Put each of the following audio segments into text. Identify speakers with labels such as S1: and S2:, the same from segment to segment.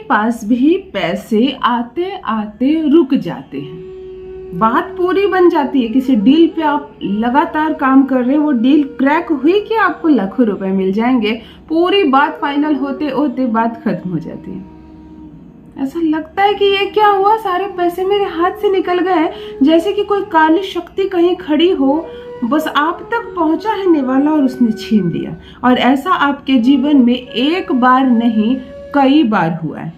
S1: पास भी पैसे आते आते रुक जाते हैं। बात पूरी बन जाती है, किसी डील पे आप लगातार काम कर रहे हैं, वो डील क्रैक हुई कि आपको लाखों रुपए मिल जाएंगे, पूरी बात फाइनल होते होते बात खत्म हो जाती है। ऐसा लगता है कि ये क्या हुआ, सारे पैसे मेरे हाथ से निकल गए, जैसे कि कोई काली शक्ति कहीं खड़ी हो, बस आप तक पहुंचा है निवाला और उसने छीन लिया। और ऐसा आपके जीवन में एक बार नहीं कई बार हुआ है।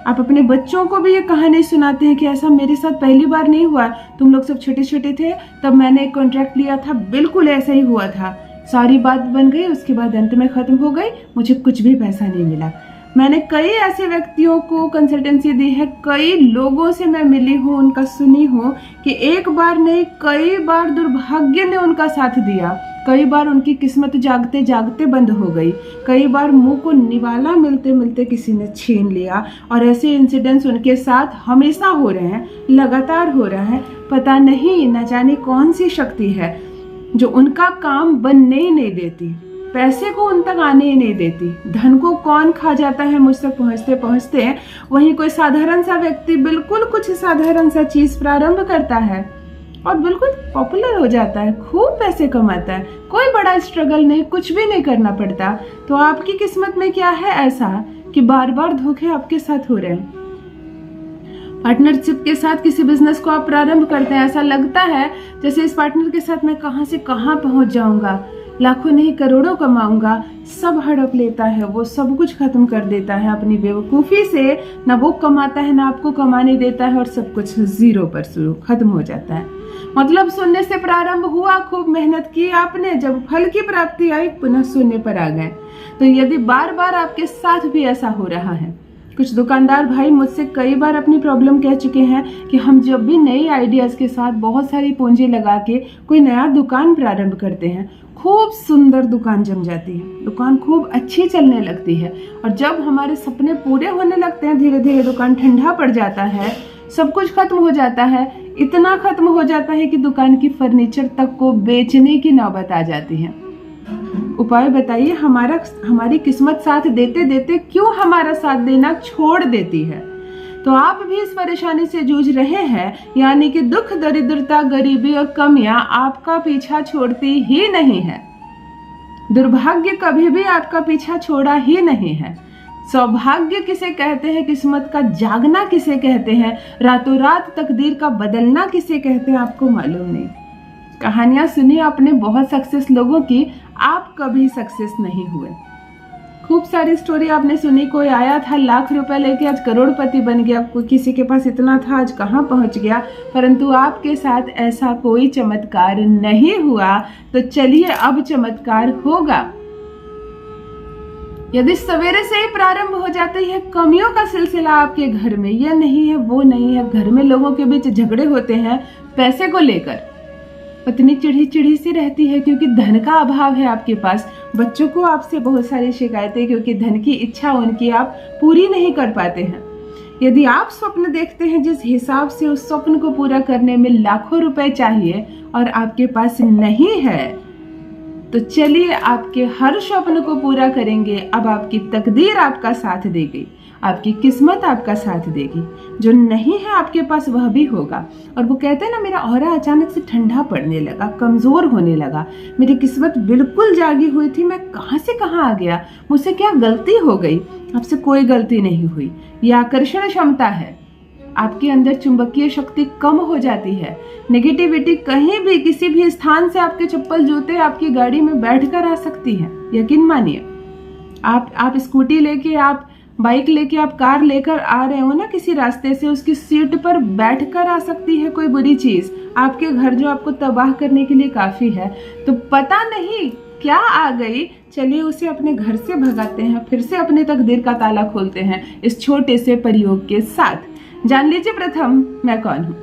S1: आप अपने बच्चों को भी ये कहानी सुनाते हैं कि ऐसा मेरे साथ पहली बार नहीं हुआ, तुम लोग सब छोटे छोटे थे तब मैंने एक कॉन्ट्रैक्ट लिया था, बिल्कुल ऐसा ही हुआ था, सारी बात बन गई, उसके बाद अंत में खत्म हो गई, मुझे कुछ भी पैसा नहीं मिला। मैंने कई ऐसे व्यक्तियों को कंसल्टेंसी दी है, कई लोगों से मैं मिली हूँ, उनका सुनी हूँ कि एक बार नहीं कई बार दुर्भाग्य ने उनका साथ दिया, कई बार उनकी किस्मत जागते जागते बंद हो गई, कई बार मुंह को निवाला मिलते मिलते किसी ने छीन लिया। और ऐसे इंसिडेंट्स उनके साथ हमेशा हो रहे हैं, लगातार हो रहा है। पता नहीं न जाने कौन सी शक्ति है जो उनका काम बनने ही नहीं देती, पैसे को उन तक आने ही नहीं देती। धन को कौन खा जाता है मुझ तक पहुँचते पहुँचते, वहीं कोई साधारण सा व्यक्ति बिल्कुल कुछ साधारण सा चीज प्रारंभ करता है और बिल्कुल पॉपुलर हो जाता है, खूब पैसे कमाता है, कोई बड़ा स्ट्रगल नहीं, कुछ भी नहीं करना पड़ता। तो आपकी किस्मत में क्या है ऐसा कि बार बार धोखे आपके साथ हो रहे हैं। पार्टनरशिप के साथ किसी बिजनेस को आप प्रारंभ करते हैं, ऐसा लगता है जैसे इस पार्टनर के साथ मैं कहां से कहां पहुंच जाऊंगा, लाखों नहीं करोड़ों कमाऊंगा, सब हड़प लेता है, वो सब कुछ खत्म कर देता है अपनी बेवकूफ़ी से, ना वो कमाता है ना आपको कमाने देता है, और सब कुछ जीरो पर शुरू खत्म हो जाता है। मतलब शून्य से प्रारंभ हुआ, खूब मेहनत की आपने, जब फल की प्राप्ति आई पुनः शून्य पर आ गए। तो यदि बार बार आपके साथ भी ऐसा हो रहा है, कुछ दुकानदार भाई मुझसे कई बार अपनी प्रॉब्लम कह चुके हैं कि हम जब भी नई आइडियाज के साथ बहुत सारी पूंजी लगा के कोई नया दुकान प्रारंभ करते हैं, खूब सुंदर दुकान जम जाती है, दुकान खूब अच्छी चलने लगती है, और जब हमारे सपने पूरे होने लगते हैं धीरे धीरे दुकान ठंडा पड़ जाता है, सब कुछ खत्म हो जाता है, इतना खत्म हो जाता है कि दुकान की फर्नीचर तक को बेचने की नौबत आ जाती है। उपाय बताइए, हमारी किस्मत साथ देते देते क्यों हमारा साथ देना छोड़ देती है। तो आप भी इस परेशानी से जूझ रहे हैं, यानी कि दुख, दरिद्रता, गरीबी और कमियां आपका पीछा छोड़ती ही नहीं है। दुर्भाग्य कभी भी आपका पीछा छोड़ा ही नहीं है। सौभाग्य किसे कहते हैं, किस्मत का जागना किसे कहते हैं, रातों रात तकदीर का बदलना किसे कहते हैं, आपको मालूम नहीं। कहानियां सुनी आपने बहुत सक्सेस लोगों की, आप कभी सक्सेस नहीं हुए। खूब सारी स्टोरी आपने सुनी, कोई आया था लाख रुपए लेके आज करोड़पति बन गया, कोई किसी के पास इतना था आज कहाँ पहुँच गया, परंतु आपके साथ ऐसा कोई चमत्कार नहीं हुआ। तो चलिए अब चमत्कार होगा। यदि सवेरे से ही प्रारंभ हो जाती है कमियों का सिलसिला आपके घर में, यह नहीं है वो नहीं है, घर में लोगों के बीच झगड़े होते हैं पैसे को लेकर, पत्नी चिढ़ी चिढ़ी सी रहती है क्योंकि धन का अभाव है आपके पास, बच्चों को आपसे बहुत सारी शिकायतें क्योंकि धन की इच्छा उनकी आप पूरी नहीं कर पाते हैं। यदि आप स्वप्न देखते हैं जिस हिसाब से उस स्वप्न को पूरा करने में लाखों रुपए चाहिए और आपके पास नहीं है, तो चलिए आपके हर स्वप्न को पूरा करेंगे। अब आपकी तकदीर आपका साथ देगी, आपकी किस्मत आपका साथ देगी, जो नहीं है आपके पास वह भी होगा। और वो कहते हैं ना, मेरा ऑरा अचानक से ठंडा पड़ने लगा, कमजोर होने लगा, मेरी किस्मत बिल्कुल जागी हुई थी, मैं कहां से कहां आ गया, मुझसे क्या गलती हो गई। आपसे कोई गलती नहीं हुई, यह आकर्षण क्षमता है, आपके अंदर चुंबकीय शक्ति कम हो जाती है। नेगेटिविटी कहीं भी किसी भी स्थान से आपके चप्पल जूते आपकी गाड़ी में बैठकर आ सकती है। यकीन मानिए, आप स्कूटी लेके, आप बाइक लेके, आप कार लेकर आ रहे हो ना किसी रास्ते से, उसकी सीट पर बैठकर आ सकती है कोई बुरी चीज आपके घर जो आपको तबाह करने के लिए काफी है। तो पता नहीं क्या आ गई, चलिए उसे अपने घर से भगाते हैं, फिर से अपने तकदीर का ताला खोलते हैं इस छोटे से प्रयोग के साथ। जान लीजिए प्रथम मैं कौन हूँ।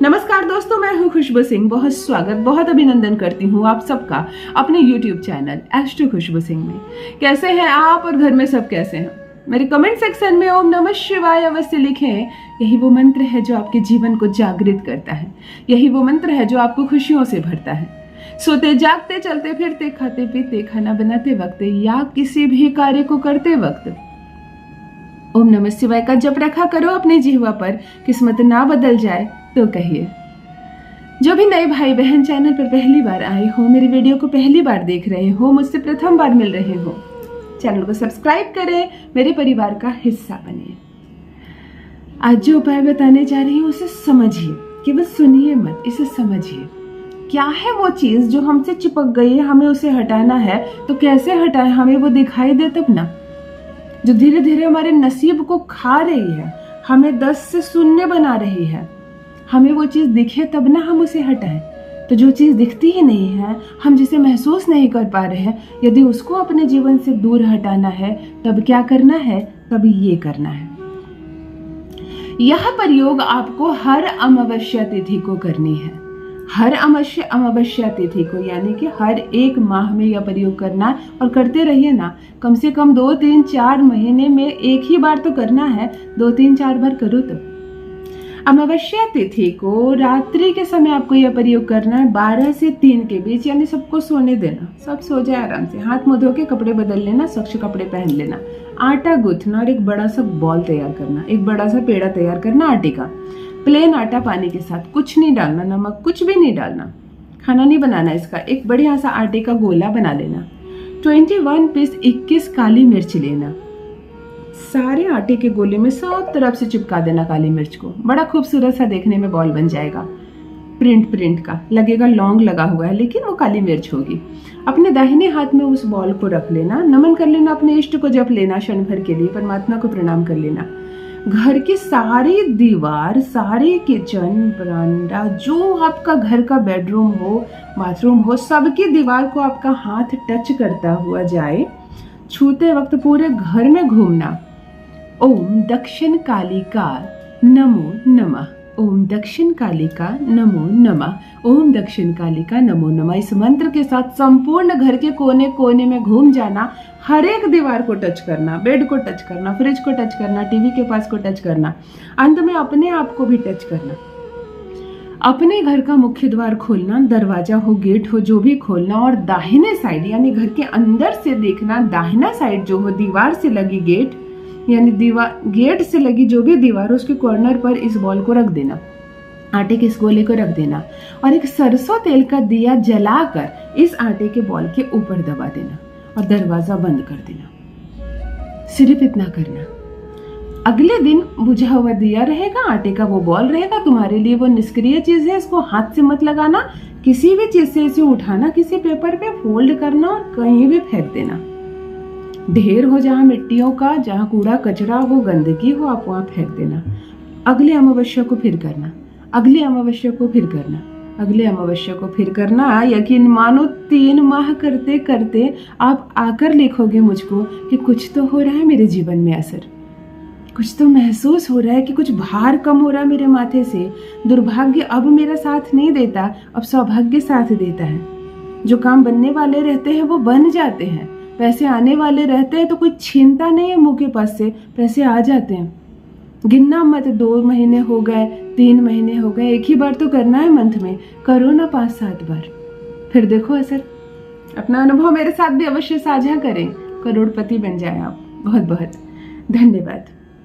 S1: नमस्कार दोस्तों, मैं हूँ खुशबू सिंह। बहुत स्वागत, बहुत अभिनंदन करती हूँ आप सबका अपने YouTube चैनल एस्ट्रो खुशबू सिंह में। कैसे हैं आप और घर में सब कैसे हैं? मेरे कमेंट सेक्शन में ओम नमः शिवाय अवश्य लिखें। यही वो मंत्र है जो आपके जीवन को जागृत करता है, यही वो मंत्र है जो आपको खुशियों से भरता है। सोते जागते, चलते फिरते, खाते पीते, खाना बनाते वक्त या किसी भी कार्य को करते वक्त ओम नमः शिवाय का जप रखा करो अपने जिह्वा पर, किस्मत ना बदल जाए तो कहिए। जो भी नए भाई बहन चैनल पर पहली बार आए हो, मेरी वीडियो को पहली बार देख रहे हो, मुझसे प्रथम बार मिल रहे हो, चैनल को सब्सक्राइब करें, मेरे परिवार का हिस्सा बनिए। आज जो उपाय बताने जा रही हूँ उसे समझिए, केवल सुनिए मत, इसे समझिए। क्या है वो चीज जो हमसे चिपक गई है, हमें उसे हटाना है, तो कैसे हटाएं, हमें वो दिखाई दे तब ना। जो धीरे धीरे हमारे नसीब को खा रही है, हमें 10 से शून्य बना रही है, हमें वो चीज दिखे तब ना हम उसे हटाएं। तो जो चीज दिखती ही नहीं है, हम जिसे महसूस नहीं कर पा रहे हैं, यदि उसको अपने जीवन से दूर हटाना है, तब क्या करना है, तब ये करना है। यह प्रयोग आपको हर अमावस्या तिथि को करनी है। हर अमावस्या तिथि को, यानी कि हर एक माह में यह प्रयोग करना, और करते रहिए ना। कम से कम 2, 3, 4 महीने में एक ही बार तो करना है, 2, 3, 4 बार करो। तो अमावस्या तिथि को रात्रि के समय आपको यह प्रयोग करना है, 12 से 3 के बीच, यानी सबको सोने देना, सब सो जाए आराम से, हाथ मुंह धो के कपड़े बदल लेना, स्वच्छ कपड़े पहन लेना, आटा गूंथना और एक बड़ा सा बॉल तैयार करना, एक बड़ा सा पेड़ा तैयार करना आटे का, प्लेन आटा पानी के साथ, कुछ नहीं डालना, नमक कुछ भी नहीं डालना, खाना नहीं बनाना इसका। एक बढ़िया सा आटे का गोला बना लेना, 21 पीस 21 काली मिर्च लेना, सारे आटे के गोले में सब तरफ से चिपका देना काली मिर्च को। बड़ा खूबसूरत सा देखने में बॉल बन जाएगा, प्रिंट का लगेगा, लौंग लगा हुआ है लेकिन वो काली मिर्च होगी। अपने दाहिने हाथ में उस बॉल को रख लेना, नमन कर लेना, अपने इष्ट को जप लेना, क्षण भर के लिए परमात्मा को प्रणाम कर लेना। घर की सारी दीवार, सारे किचन, बरामदा, जो आपका घर का बेडरूम हो, बाथरूम हो, सबकी दीवार को आपका हाथ टच करता हुआ जाए। छूते वक्त पूरे घर में घूमना, ओम दक्षिण कालिका नमो नमः, ओम दक्षिण कालिका नमो नमः, ओम दक्षिण कालिका नमो नमः। इस मंत्र के साथ संपूर्ण घर के कोने कोने में घूम जाना, हर एक दीवार को टच करना, बेड को टच करना, फ्रिज को टच करना, टीवी के पास को टच करना, अंत में अपने आप को भी टच करना। अपने घर का मुख्य द्वार खोलना, दरवाजा हो, गेट हो, जो भी खोलना, और दाहिने साइड यानी घर के अंदर से देखना, दाहिना साइड जो हो, दीवार से लगी गेट, यानी दीवार, गेट से लगी जो भी दीवार हो, उसके कॉर्नर पर इस बॉल को रख देना, आटे के इस गोले को रख देना, और एक सरसों तेल का दिया जलाकर इस आटे के बॉल के ऊपर दबा देना और दरवाजा बंद कर देना। सिर्फ इतना करना। अगले दिन बुझा हुआ दिया रहेगा, आटे का वो बॉल रहेगा, तुम्हारे लिए वो निष्क्रिय चीज है, इसको हाथ से मत लगाना, किसी भी चीज से इसे उठाना, किसी पेपर पे फोल्ड करना और कहीं भी फेंक देना। ढेर हो जहाँ मिट्टियों का, जहाँ कूड़ा कचरा हो, गंदगी हो, आप वहां फेंक देना। अगले अमावस्या को फिर करना, अगले अमावस्या को फिर करना, अगले अमावस्या को फिर करना। यकीन मानो 3 माह करते करते आप आकर लिखोगे मुझको कि कुछ तो हो रहा है मेरे जीवन में असर, कुछ तो महसूस हो रहा है कि कुछ भार कम हो रहा है मेरे माथे से। दुर्भाग्य अब मेरा साथ नहीं देता, अब सौभाग्य साथ देता है। जो काम बनने वाले रहते हैं वो बन जाते हैं, पैसे आने वाले रहते हैं तो कोई छीनता नहीं है मुंह के पास से, पैसे आ जाते हैं। गिनना मत, 2 महीने हो गए, 3 महीने हो गए, एक ही बार तो करना है मंथ में, करो ना 5-7 बार, फिर देखो असर। अपना अनुभव मेरे साथ भी अवश्य साझा करें, करोड़पति बन जाए आप। बहुत बहुत धन्यवाद।